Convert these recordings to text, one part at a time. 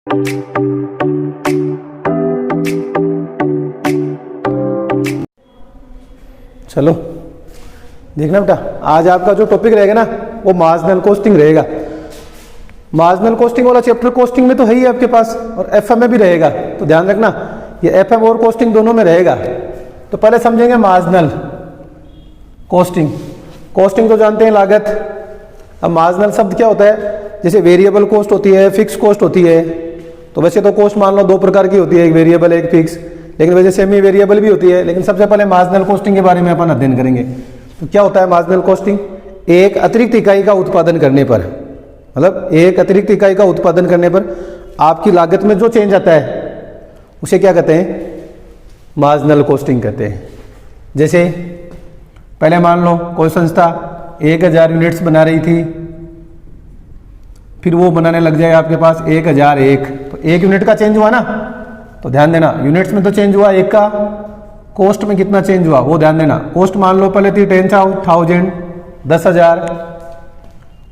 चलो देखना बेटा, आज आपका जो टॉपिक रहेगा ना वो मार्जिनल कॉस्टिंग रहेगा। मार्जिनल कॉस्टिंग वाला चैप्टर कॉस्टिंग में तो है ही आपके पास, और एफएम में भी रहेगा, तो ध्यान रखना ये एफएम और कॉस्टिंग दोनों में रहेगा। तो पहले समझेंगे मार्जिनल कॉस्टिंग। कॉस्टिंग तो जानते हैं लागत। अब मार्जिनल शब्द क्या होता है? जैसे वेरिएबल कॉस्ट होती है, फिक्स कॉस्ट होती है। तो वैसे तो कॉस्ट मान लो दो प्रकार की होती है, एक वेरिएबल एक फिक्स, लेकिन वैसे सेमी वेरिएबल भी होती है। लेकिन सबसे पहले मार्जिनल कॉस्टिंग के बारे में अपन अध्ययन करेंगे। तो क्या होता है मार्जिनल कॉस्टिंग? एक अतिरिक्त इकाई का उत्पादन करने पर, मतलब एक अतिरिक्त इकाई का उत्पादन करने पर आपकी लागत में जो चेंज आता है उसे क्या कहते हैं? मार्जिनल कॉस्टिंग कहते हैं। जैसे पहले मान लो कोई संस्था 1000 यूनिट्स बना रही थी, फिर वो बनाने लग जाए आपके पास 1001, तो 1 यूनिट का चेंज हुआ ना। तो ध्यान देना यूनिट्स में तो चेंज हुआ एक का, कॉस्ट में कितना चेंज हुआ वो ध्यान देना। कॉस्ट मान लो पहले थी 10,000 10,000,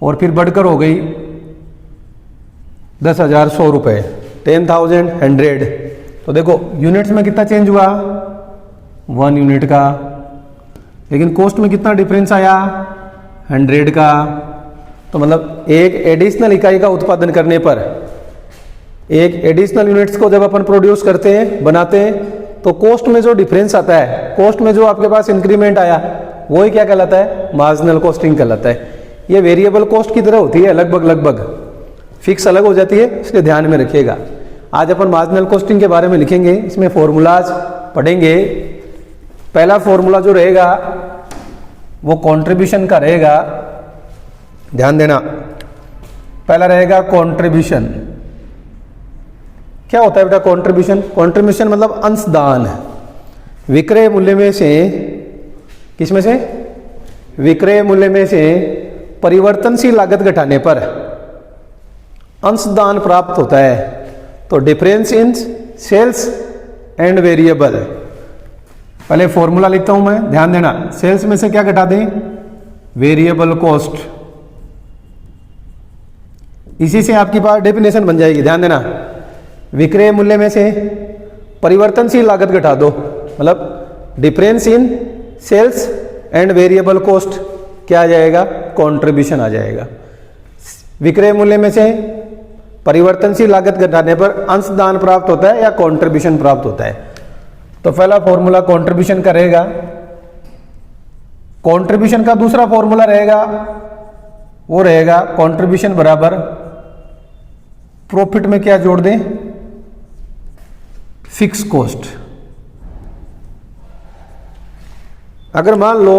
और फिर बढ़कर हो गई 10,100 रुपये, 10,100। तो देखो यूनिट्स में कितना चेंज हुआ? 1 यूनिट का। लेकिन कॉस्ट में कितना डिफरेंस आया? 100 का। तो मतलब एक एडिशनल इकाई का उत्पादन करने पर, एक एडिशनल यूनिट्स को जब अपन प्रोड्यूस करते हैं, बनाते हैं, तो कॉस्ट में जो डिफरेंस आता है, कॉस्ट में जो आपके पास इंक्रीमेंट आया, वो ही क्या कहलाता है? मार्जिनल कॉस्टिंग कहलाता है। ये वेरिएबल कॉस्ट की तरह होती है, लगभग फिक्स अलग हो जाती है, इसलिए ध्यान में रखिएगा। आज अपन मार्जिनल कॉस्टिंग के बारे में लिखेंगे, इसमें फॉर्मूलाज पढ़ेंगे। पहला फॉर्मूला जो रहेगा वो कंट्रीब्यूशन का रहेगा, ध्यान देना। पहला रहेगा कंट्रीब्यूशन। क्या होता है बेटा कंट्रीब्यूशन? कंट्रीब्यूशन मतलब अंशदान। विक्रय मूल्य में से, किसमें से? विक्रय मूल्य में से परिवर्तनशील लागत घटाने पर अंशदान प्राप्त होता है। तो difference in sales and variable. पहले फॉर्मूला लिखता हूं मैं, ध्यान देना। सेल्स में से क्या घटा दें? Variable cost. इसी से आपकी पास डेफिनेशन बन जाएगी, ध्यान देना। विक्रय मूल्य में से परिवर्तनशील लागत घटा दो, मतलब difference in sales and variable cost क्या आ जाएगा? कंट्रीब्यूशन आ जाएगा। विक्रय मूल्य में से परिवर्तनशील लागत घटाने पर अंशदान प्राप्त होता है या कंट्रीब्यूशन प्राप्त होता है। तो पहला फॉर्मूला कंट्रीब्यूशन का रहेगा। कंट्रीब्यूशन का दूसरा फॉर्मूला रहेगा, वो रहेगा कंट्रीब्यूशन बराबर प्रॉफिट में क्या जोड़ दें? Fix cost. अगर मान लो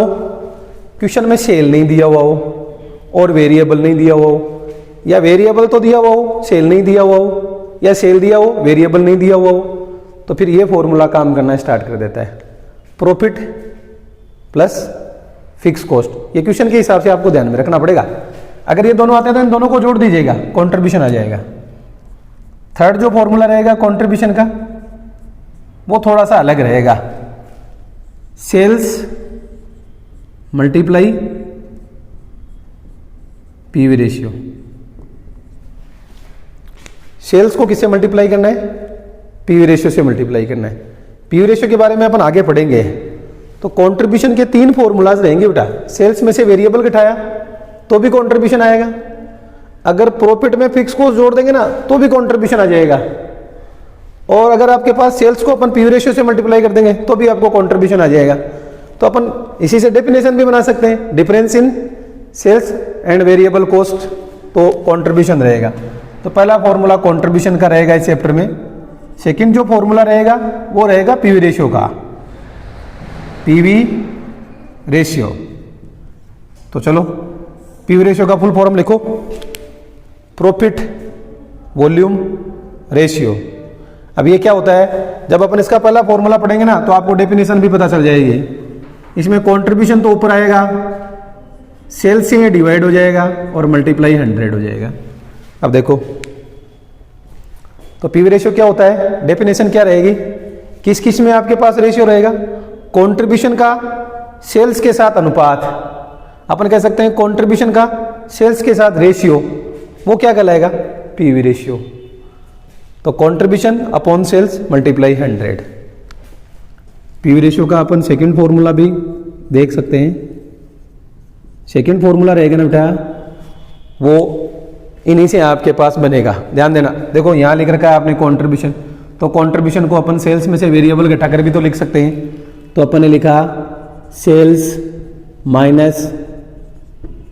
क्वेश्चन में सेल नहीं दिया हुआ हो और वेरिएबल नहीं दिया हुआ हो, या वेरिएबल तो दिया हुआ हो सेल नहीं दिया हुआ हो, या सेल दिया हो वेरिएबल नहीं दिया हुआ हो, तो फिर ये फॉर्मूला काम करना स्टार्ट कर देता है, प्रॉफिट प्लस फिक्स कॉस्ट। ये क्वेश्चन के हिसाब से आपको ध्यान में रखना पड़ेगा। अगर ये दोनों आते हैं तो इन दोनों को जोड़ दीजिएगा, कंट्रीब्यूशन आ जाएगा। थर्ड जो फॉर्मूला रहेगा कंट्रीब्यूशन का, वो थोड़ा सा अलग रहेगा। Sales multiply PV ratio. Sales को किससे मल्टीप्लाई करना है? पीवी रेशियो से मल्टीप्लाई करना है। पीवी रेशियो के बारे में अपन आगे पढ़ेंगे। तो कंट्रीब्यूशन के 3 फॉर्मूलाज रहेंगे बेटा। सेल्स में से वेरिएबल घटाया तो भी कंट्रीब्यूशन आएगा, अगर प्रॉफिट में फिक्स कॉस्ट जोड़ देंगे ना तो भी कंट्रीब्यूशन आ जाएगा, और अगर आपके पास सेल्स को अपन पीवी रेशियो से मल्टीप्लाई कर देंगे तो भी आपको कंट्रीब्यूशन आ जाएगा। तो अपन इसी से डेफिनेशन भी बना सकते हैं, difference in sales and variable cost, तो कंट्रीब्यूशन रहेगा। तो पहला फॉर्मूला कंट्रीब्यूशन का रहेगा इस चैप्टर में। सेकंड जो फॉर्मूला रहेगा वो रहेगा पीवी रेशियो का, पीवी रेशियो। तो चलो पीवी रेशियो का फुल फॉर्म लिखो, प्रॉफिट वॉल्यूम रेशियो। अब ये क्या होता है? जब अपन इसका पहला फॉर्मूला पढ़ेंगे ना तो आपको डेफिनेशन भी पता चल जाएगी। इसमें कंट्रीब्यूशन तो ऊपर आएगा, सेल्स से डिवाइड हो जाएगा और मल्टीप्लाई 100 हो जाएगा। अब देखो तो पीवी रेशियो क्या होता है? डेफिनेशन क्या रहेगी? किस किस में आपके पास रेशियो रहेगा? कंट्रीब्यूशन का सेल्स के साथ अनुपात, अपन कह सकते हैं कंट्रीब्यूशन का सेल्स के साथ रेशियो, वो क्या कहलाएगा? PV ratio. तो contribution upon sales multiply 100। PV ratio का अपन सेकंड फॉर्मूला भी देख सकते हैं। सेकंड फॉर्मूला रहेगा ना बेटा, वो इन्हीं से आपके पास बनेगा। ध्यान देना, देखो यहाँ लिख रखा है आपने कंट्रीब्यूशन, तो कंट्रीब्यूशन को अपन सेल्स में से वेरिएबल घटा कर भी तो लिख सकते हैं। तो अपन ने लिखा sales minus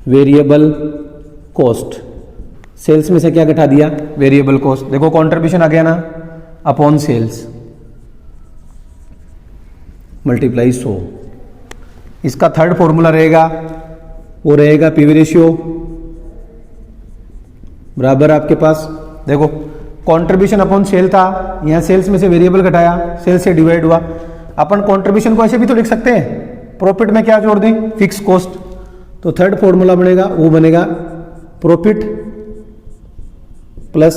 variable cost. Sales में से क्या घटा दिया? Variable cost. देखो कंट्रीब्यूशन आ गया ना, अपॉन सेल्स मल्टीप्लाई 100। इसका थर्ड फॉर्मूला रहेगा, वो रहेगा पीवी रेशियो बराबर आपके पास, देखो कंट्रीब्यूशन अपॉन सेल था, यहाँ सेल्स में से वेरिएबल घटाया, सेल्स से डिवाइड हुआ। अपन कंट्रीब्यूशन को ऐसे भी तो लिख सकते हैं, प्रॉफिट में क्या जोड़ दें? Fix cost. तो थर्ड फॉर्मूला बनेगा, वो बनेगा profit plus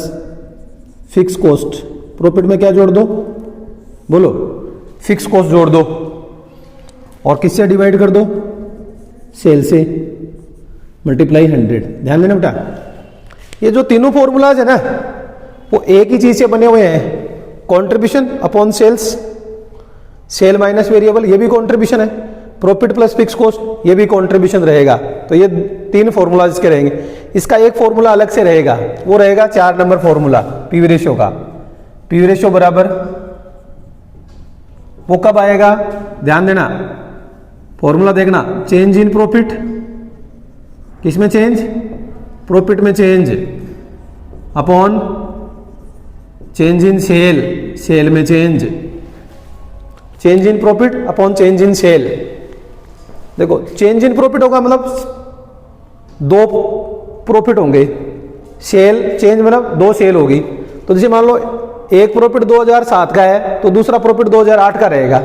fix cost. Profit में क्या जोड़ दो? बोलो, फिक्स कॉस्ट जोड़ दो, और किससे डिवाइड कर दो? सेल से, मल्टीप्लाई 100। ध्यान देना बेटा, ये जो तीनों फॉर्मूलाज है ना, वो एक ही चीज से बने हुए हैं। Contribution upon sales, sale minus variable, ये भी कंट्रीब्यूशन है। प्रॉफिट प्लस फिक्स कॉस्ट, ये भी कंट्रीब्यूशन रहेगा। तो ये तीन फॉर्मूला इसके रहेंगे। इसका एक फॉर्मूला अलग से रहेगा, वो रहेगा 4 नंबर फॉर्मूला पीवी रेशियो का। पीवी रेशियो बराबर, वो कब आएगा? ध्यान देना, फॉर्मूला देखना, चेंज इन प्रॉफिट, किसमें चेंज? प्रॉफिट में change, upon change in sale, sale में change. Change in profit upon change in sale. देखो चेंज इन प्रॉफिट होगा मतलब 2 प्रॉफिट होंगे, सेल चेंज मतलब 2 सेल होगी। तो जैसे मान लो एक प्रॉफिट 2007 का है, तो दूसरा प्रॉफिट 2008 का रहेगा,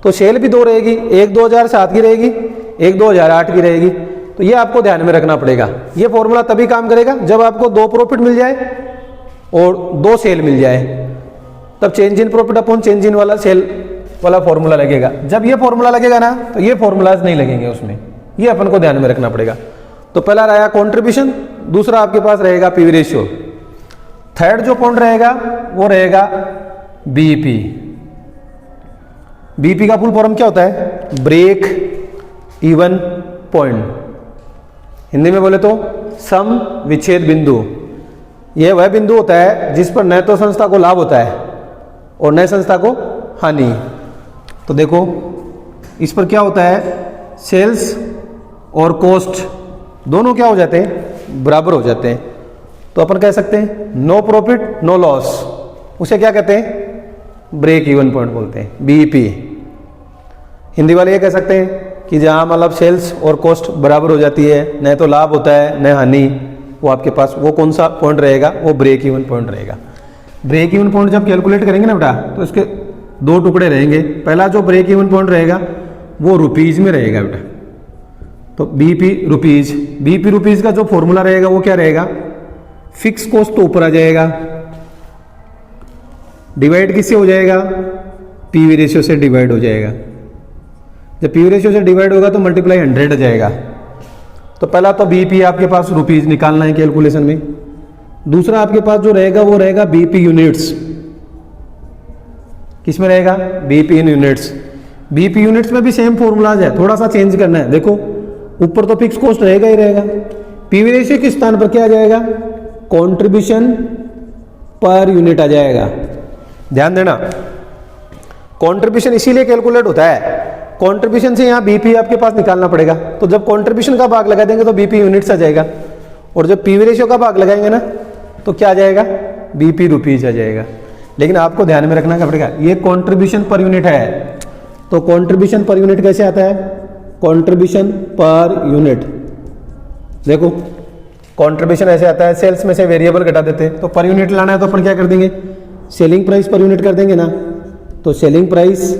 तो सेल भी 2 रहेगी, एक 2007 की रहेगी, एक 2008 की रहेगी। तो ये आपको ध्यान में रखना पड़ेगा। ये फॉर्मूला तभी काम करेगा जब आपको 2 प्रॉफिट मिल जाए और 2 सेल मिल जाए, तब change in profit upon change इन वाला सेल वाला फॉर्मूला लगेगा। जब ये फॉर्मूला लगेगा ना, तो ये फॉर्मूलाज नहीं लगेंगे उसमें, ये अपन को ध्यान में रखना पड़ेगा। तो पहला रहेगा कंट्रीब्यूशन, दूसरा आपके पास रहेगा पीवी रेशियो, थर्ड जो पॉइंट रहेगा वो रहेगा बीपी। बीपी का फुल फॉर्म क्या होता है? Break even point. हिंदी में बोले तो सम विच्छेद बिंदु। यह वह बिंदु होता है जिस पर न तो संस्था को लाभ होता है और न संस्था को हानि। तो देखो इस पर क्या होता है, सेल्स और कॉस्ट दोनों क्या हो जाते हैं? बराबर हो जाते हैं। तो अपन कह सकते हैं नो प्रॉफिट नो लॉस, उसे क्या कहते हैं? ब्रेक इवन पॉइंट बोलते हैं, बीईपी। हिंदी वाले ये कह सकते हैं कि जहां मतलब सेल्स और कॉस्ट बराबर हो जाती है, न तो लाभ होता है न हानि, वो आपके पास वो कौन सा पॉइंट रहेगा? वो ब्रेक इवन पॉइंट रहेगा। ब्रेक इवन पॉइंट जब कैलकुलेट करेंगे ना बेटा, तो इसके 2 टुकड़े रहेंगे। पहला जो ब्रेक इवन पॉइंट रहेगा वो रुपीज में रहेगा बेटा, तो बीपी रुपीज। बीपी रुपीज का जो फॉर्मूला रहेगा वो क्या रहेगा? फिक्स कॉस्ट तो ऊपर आ जाएगा, डिवाइड किससे हो जाएगा? पीवी रेशियो से डिवाइड हो जाएगा। जब पीवी रेशियो से डिवाइड होगा तो मल्टीप्लाई 100 आ जाएगा। तो पहला तो बीपी आपके पास रुपीज निकालना है कैलकुलेशन में। दूसरा आपके पास जो रहेगा वो रहेगा बीपी यूनिट्स। किसमें रहेगा? बीपी इन यूनिट्स। बीपी यूनिट्स में भी सेम फॉर्मूलाज है, थोड़ा सा चेंज करना है। देखो ऊपर तो फिक्स कॉस्ट रहेगा ही रहेगा, पीवी रेशियो के स्थान पर क्या आ जाएगा? कंट्रीब्यूशन पर यूनिट आ जाएगा। ध्यान देना, कंट्रीब्यूशन इसीलिए कैलकुलेट होता है, कंट्रीब्यूशन से यहाँ बीपी आपके पास निकालना पड़ेगा। तो जब कंट्रीब्यूशन का भाग लगा देंगे तो बीपी यूनिट्स आ जाएगा, और जब पीवी रेशियो का भाग लगाएंगे ना तो क्या आ जाएगा? बीपी रुपीज आ जाएगा। लेकिन आपको ध्यान में रखना पड़ेगा, ये कंट्रीब्यूशन पर यूनिट है, तो कंट्रीब्यूशन पर यूनिट कैसे आता है? Contribution per unit. देखो कंट्रीब्यूशन ऐसे आता है, सेल्स में से वेरिएबल घटा देते हैं, तो पर यूनिट लाना है तो अपन क्या कर देंगे? सेलिंग प्राइस पर यूनिट कर देंगे ना। तो सेलिंग प्राइस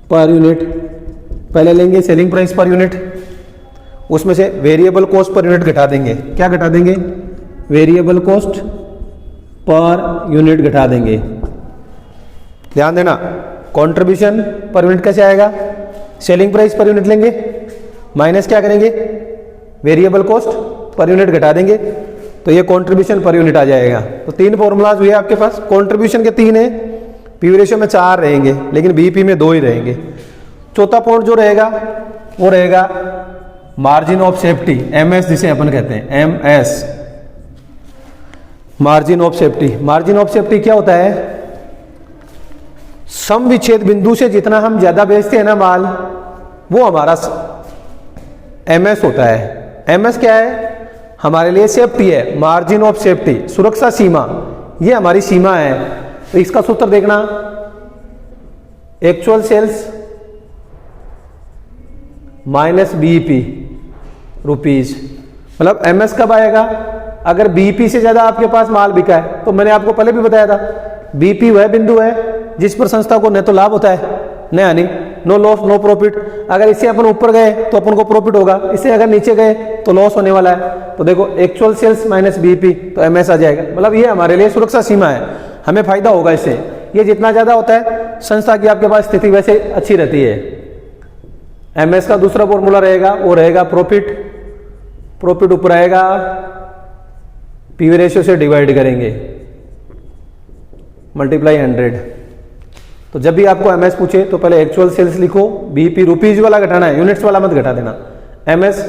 पर यूनिट पहले लेंगे, सेलिंग प्राइस पर यूनिट, उसमें से वेरिएबल कॉस्ट पर यूनिट घटा देंगे। क्या घटा देंगे? वेरिएबल कॉस्ट पर यूनिट घटा देंगे। ध्यान देना, कंट्रीब्यूशन पर यूनिट कैसे आएगा? सेलिंग प्राइस पर यूनिट लेंगे, माइनस क्या करेंगे? वेरिएबल कॉस्ट पर यूनिट घटा देंगे, तो ये कंट्रीब्यूशन पर यूनिट आ जाएगा। तो 3 फॉर्मूलाज हुए आपके पास, कंट्रीब्यूशन के 3 है, पीवी रेशियो में 4 रहेंगे, लेकिन बीपी में 2 ही रहेंगे। चौथा पॉइंट जो रहेगा वो रहेगा मार्जिन ऑफ सेफ्टी, एमएस जिसे अपन कहते हैं, MS, margin of safety. Margin of safety क्या होता है? सम विच्छेद बिंदु से जितना हम ज्यादा बेचते हैं ना माल, वो हमारा एमएस होता है। एमएस क्या है? हमारे लिए सेफ्टी है, मार्जिन ऑफ सेफ्टी, सुरक्षा सीमा, ये हमारी सीमा है। तो इसका सूत्र देखना, actual sales minus BEP rupees, मतलब एमएस कब आएगा? अगर बीईपी से ज्यादा आपके पास माल बिका है। तो मैंने आपको पहले भी बताया था, बीईपी वह बिंदु है जिस पर संस्था को न तो लाभ होता है न हानि, नो लॉस नो प्रॉफिट। अगर इससे अपन ऊपर गए तो अपन को प्रॉफिट होगा, इससे अगर नीचे गए तो लॉस होने वाला है। तो देखो एक्चुअल सेल्स माइनस बीईपी, तो एमएस आ जाएगा। मतलब ये हमारे लिए सुरक्षा सीमा है, हमें फायदा होगा इससे। ये जितना ज्यादा होता है, संस्था की आपके पास स्थिति वैसे अच्छी रहती है। एमएस का दूसरा फॉर्मूला रहेगा, वो रहेगा प्रॉफिट। प्रॉफिट ऊपर आएगा, पीवी रेशियो से डिवाइड करेंगे, मल्टीप्लाई 100। तो जब भी आपको एमएस पूछे तो पहले एक्चुअल सेल्स लिखो, बीईपी रुपीज वाला घटाना है, यूनिट्स वाला मत घटा देना। एमएस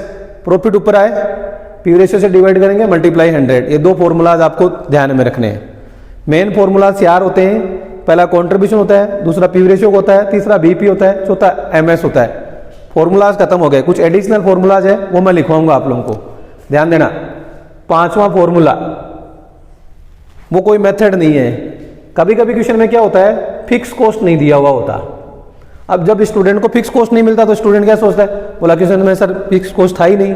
प्रॉफिट ऊपर आए, पीवी रेशियो से डिवाइड करेंगे, मल्टीप्लाई 100। ये 2 फॉर्मूलाज आपको ध्यान में रखने हैं। मेन फॉर्मूला 4 होते हैं, पहला कॉन्ट्रीब्यूशन होता है, दूसरा पीवी रेशियो होता है, तीसरा बीईपी होता है, चौथा एमएस होता है। फॉर्मूलाज खत्म हो गए, कुछ एडिशनल फॉर्मूलाज है वो मैं लिखवाऊंगा आप लोगों को, ध्यान देना। 5वां फॉर्मूला, वो कोई मेथड नहीं है। कभी कभी क्वेश्चन में क्या होता है, फिक्स कॉस्ट नहीं दिया हुआ होता। अब जब स्टूडेंट को फिक्स कॉस्ट नहीं मिलता तो स्टूडेंट क्या सोचता है, बोला क्वेश्चन में सर फिक्स कॉस्ट था ही नहीं।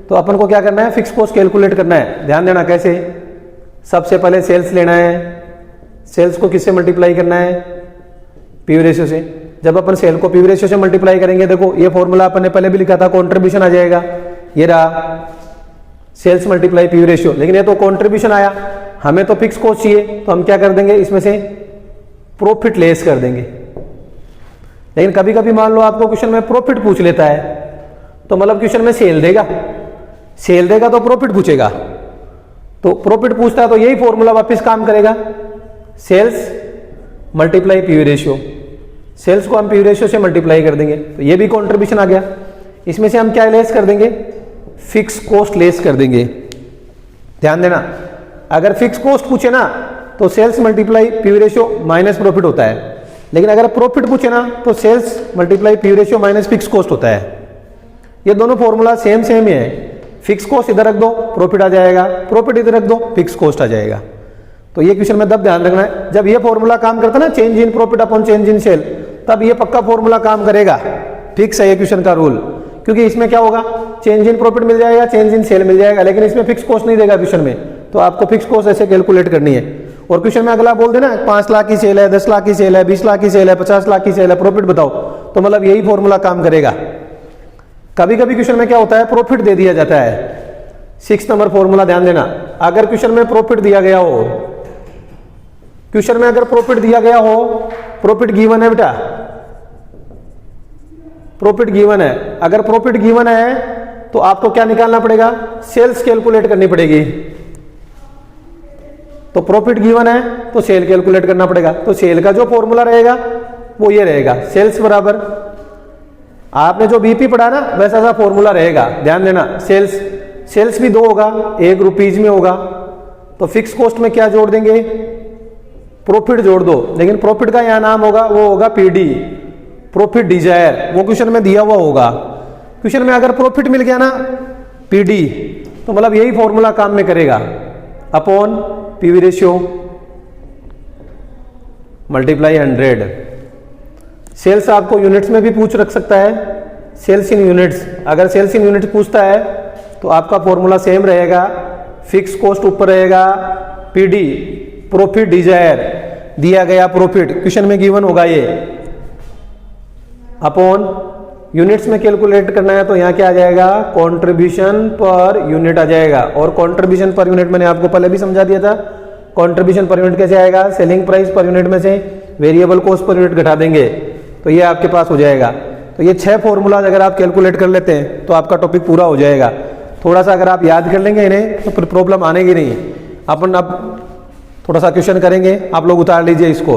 तो अपन को क्या करना है, फिक्स कॉस्ट कैलकुलेट करना है। ध्यान देना कैसे, सबसे पहले सेल्स लेना है, सेल्स को किससे मल्टीप्लाई करना है? पीवी रेशियो से। जब अपन सेल को पीवी रेशियो से मल्टीप्लाई करेंगे, देखो ये फॉर्मूला अपन ने पहले भी लिखा था, कंट्रीब्यूशन आ जाएगा, ये रहा सेल्स मल्टीप्लाई पीवी रेशियो। लेकिन ये तो कंट्रीब्यूशन आया, हमें तो फिक्स कॉस्ट चाहिए, तो हम क्या कर देंगे, इसमें से प्रॉफिट लेस कर देंगे। लेकिन कभी कभी मान लो आपको क्वेश्चन में प्रॉफिट पूछ लेता है, तो मतलब क्वेश्चन में सेल देगा, सेल देगा तो प्रॉफिट पूछेगा। तो प्रॉफिट पूछता है तो यही फॉर्मूला वापस काम करेगा, sales multiply PV ratio. Sales को हम पीवी रेशियो से मल्टीप्लाई कर देंगे, तो ये भी कंट्रीब्यूशन आ गया। इसमें से हम क्या लेस कर देंगे, फिक्स कॉस्ट लेस कर देंगे। ध्यान देना, अगर फिक्स कॉस्ट पूछे ना तो sales multiply PV ratio minus profit होता है, लेकिन अगर प्रॉफिट पूछे ना तो sales multiply PV ratio minus fix cost होता है। ये दोनों फॉर्मूला सेम सेम ही है। फिक्स कॉस्ट इधर रख दो, प्रॉफिट आ जाएगा, प्रॉफिट इधर रख दो, फिक्स कॉस्ट आ जाएगा। तो ये क्वेश्चन में तब ध्यान रखना है, जब ये फॉर्मूला काम करता है ना, change in profit upon change in sale, तब ये पक्का फॉर्मूला काम करेगा। फिक्स है ये क्वेश्चन का रूल, क्योंकि इसमें क्या होगा, चेंज इन प्रॉफिट मिल जाएगा, चेंज इन सेल मिल जाएगा, लेकिन इसमें फिक्स कॉस्ट नहीं देगा क्वेश्चन में। तो आपको फिक्स कॉस्ट ऐसे कैलकुलेट करनी है। और क्वेश्चन में अगला बोल देना 5 लाख की सेल है, 10 लाख की सेल है, 20 लाख की सेल है, 50 लाख की सेल है, प्रॉफिट बताओ, तो मतलब यही फॉर्मूला काम करेगा। कभी कभी क्वेश्चन में क्या होता है, प्रॉफिट दे दिया जाता है। 6 नंबर फॉर्मूला ध्यान देना, अगर क्वेश्चन में प्रॉफिट दिया गया हो, क्वेश्चन में अगर प्रॉफिट दिया गया हो, प्रॉफिट गिवन है बेटा, प्रॉफिट गिवन है। अगर प्रॉफिट गिवन है तो आपको क्या निकालना पड़ेगा, सेल्स कैलकुलेट करनी पड़ेगी। तो प्रॉफिट गिवन है तो सेल कैलकुलेट करना पड़ेगा। तो सेल का जो फॉर्मूला रहेगा वो ये रहेगा, सेल्स बराबर, आपने जो बीपी पढ़ा ना वैसा सा फॉर्मूला रहेगा। ध्यान देना, सेल्स, सेल्स भी 2 होगा, 1 रुपीज में होगा। तो फिक्स कॉस्ट में क्या जोड़ देंगे, प्रॉफिट जोड़ दो, लेकिन प्रॉफिट का यहां नाम होगा, वो होगा पीडी, प्रॉफिट डिजायर, वो क्वेश्चन में दिया हुआ होगा। क्वेश्चन में अगर प्रॉफिट मिल गया ना पीडी, तो मतलब यही फॉर्मूला काम में करेगा, upon PV ratio multiply 100। Sales आपको यूनिट्स में भी पूछ रख सकता है, सेल्स इन यूनिट्स। अगर सेल्स इन यूनिट्स पूछता है तो आपका फॉर्मूला सेम रहेगा, फिक्स कॉस्ट ऊपर रहेगा, पीडी प्रॉफिट डिजायर, दिया गया प्रॉफिट क्वेश्चन में गिवन होगा ये, अपॉन यूनिट्स में कैलकुलेट करना है तो यहां क्या आ जाएगा, कंट्रीब्यूशन पर यूनिट आ जाएगा। और कंट्रीब्यूशन पर यूनिट मैंने आपको पहले भी समझा दिया था, कंट्रीब्यूशन पर यूनिट कैसे आएगा, सेलिंग प्राइस पर यूनिट में से वेरिएबल कॉस्ट पर यूनिट घटा देंगे तो ये आपके पास हो जाएगा। तो ये 6 फॉर्मूलाज अगर आप कैलकुलेट कर लेते हैं तो आपका टॉपिक पूरा हो जाएगा। थोड़ा सा अगर आप याद कर लेंगे इन्हें तो फिर प्रॉब्लम आने की नहीं। अपन अब थोड़ा सा क्वेश्चन करेंगे, आप लोग उतार लीजिए इसको।